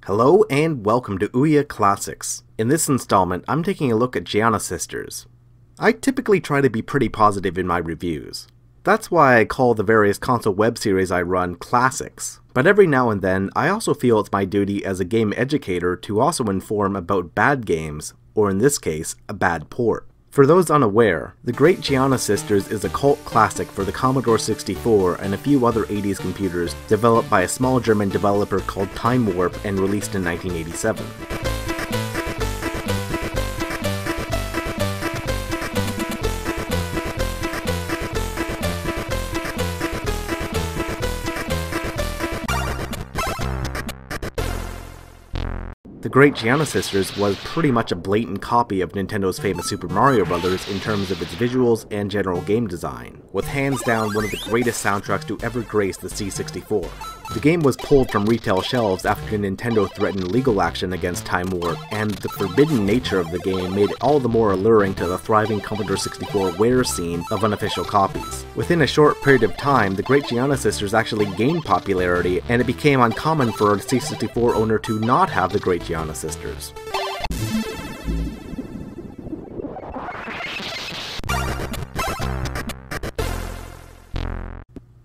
Hello and welcome to Ouya Classics. In this installment, I'm taking a look at Giana Sisters. I typically try to be pretty positive in my reviews. That's why I call the various console web series I run classics. But every now and then, I also feel it's my duty as a game educator to also inform about bad games, or in this case, a bad port. For those unaware, the Great Giana Sisters is a cult classic for the Commodore 64 and a few other 80s computers developed by a small German developer called Time Warp and released in 1987. The Great Giana Sisters was pretty much a blatant copy of Nintendo's famous Super Mario Bros. In terms of its visuals and general game design, with hands down one of the greatest soundtracks to ever grace the C64. The game was pulled from retail shelves after Nintendo threatened legal action against Time Warp, and the forbidden nature of the game made it all the more alluring to the thriving Commodore 64 wear scene of unofficial copies. Within a short period of time, the Great Giana Sisters actually gained popularity, and it became uncommon for a C64 owner to not have the Great Giana Sisters.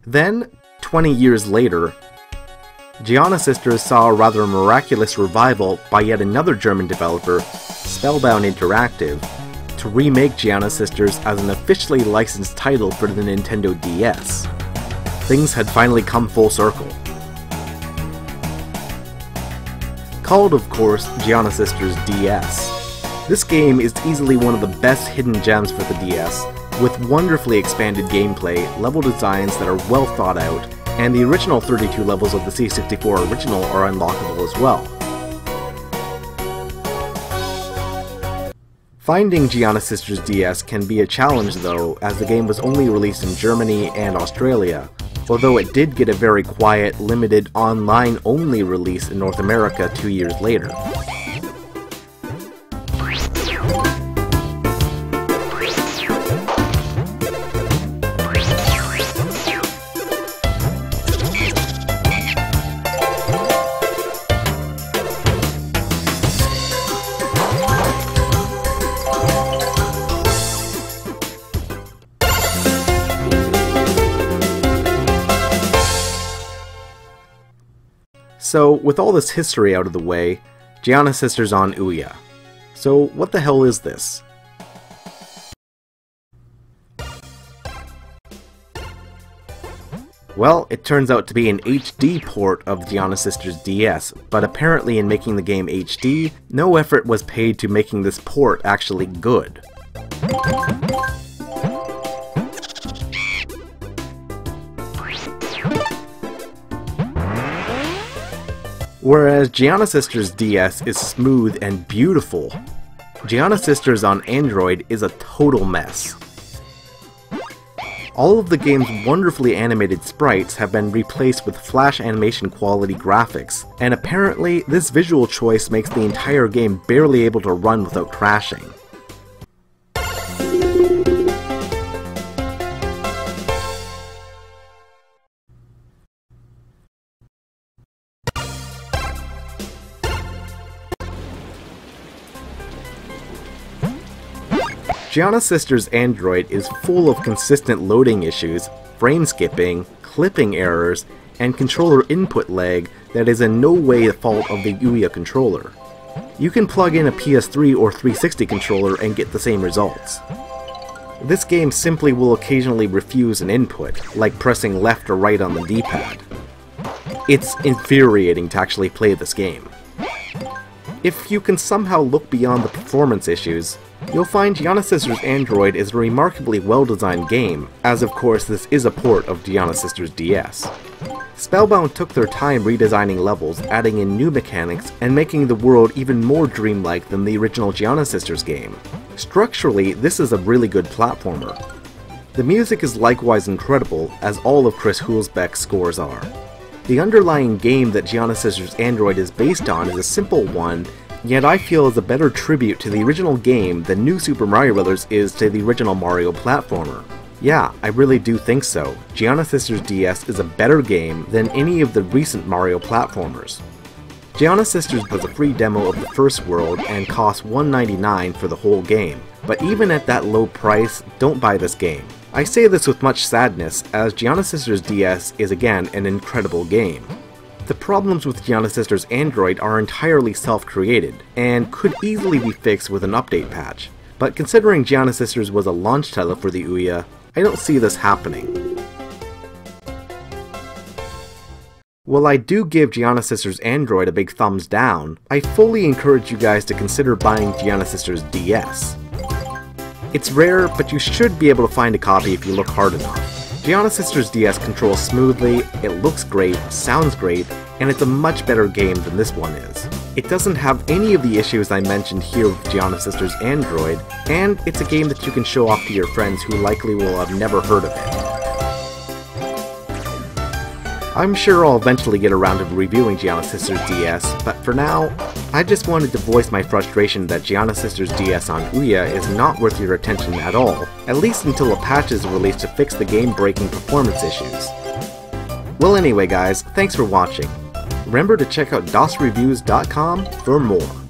Then, 20 years later, Giana Sisters saw a rather miraculous revival by yet another German developer, SpellBound Interactive, to remake Giana Sisters as an officially licensed title for the Nintendo DS. Things had finally come full circle. Called, of course, Giana Sisters DS. This game is easily one of the best hidden gems for the DS, with wonderfully expanded gameplay, level designs that are well thought out, and the original 32 levels of the C64 original are unlockable as well. Finding Giana Sisters DS can be a challenge though, as the game was only released in Germany and Australia, although it did get a very quiet, limited, online-only release in North America 2 years later. So, with all this history out of the way, Giana Sisters on Ouya. So, what the hell is this? Well, it turns out to be an HD port of Giana Sisters DS, but apparently in making the game HD, no effort was paid to making this port actually good. Whereas Giana Sisters DS is smooth and beautiful, Giana Sisters on Android is a total mess. All of the game's wonderfully animated sprites have been replaced with flash animation quality graphics, and apparently this visual choice makes the entire game barely able to run without crashing. Giana Sisters Android is full of consistent loading issues, frame skipping, clipping errors, and controller input lag that is in no way the fault of the Ouya controller. You can plug in a PS3 or 360 controller and get the same results. This game simply will occasionally refuse an input, like pressing left or right on the D-pad. It's infuriating to actually play this game. If you can somehow look beyond the performance issues, you'll find Giana Sisters Android is a remarkably well-designed game, as of course this is a port of Giana Sisters DS. SpellBound took their time redesigning levels, adding in new mechanics, and making the world even more dreamlike than the original Giana Sisters game. Structurally, this is a really good platformer. The music is likewise incredible, as all of Chris Hulsbeck's scores are. The underlying game that Giana Sisters Android is based on is a simple one, yet I feel is a better tribute to the original game than New Super Mario Bros. Is to the original Mario platformer. Yeah, I really do think so. Giana Sisters DS is a better game than any of the recent Mario platformers. Giana Sisters was a free demo of the first world and cost $1.99 for the whole game, but even at that low price, don't buy this game. I say this with much sadness, as Giana Sisters DS is again an incredible game. The problems with Giana Sisters Android are entirely self-created, and could easily be fixed with an update patch, but considering Giana Sisters was a launch title for the Ouya, I don't see this happening. While I do give Giana Sisters Android a big thumbs down, I fully encourage you guys to consider buying Giana Sisters DS. It's rare, but you should be able to find a copy if you look hard enough. Giana Sisters DS controls smoothly, it looks great, sounds great, and it's a much better game than this one is. It doesn't have any of the issues I mentioned here with Giana Sisters Android, and it's a game that you can show off to your friends who likely will have never heard of it. I'm sure I'll eventually get around to reviewing Giana Sisters DS, but for now, I just wanted to voice my frustration that Giana Sisters DS on Ouya is not worth your attention at all, at least until a patch is released to fix the game-breaking performance issues. Well anyway guys, thanks for watching. Remember to check out DOSreviews.com for more.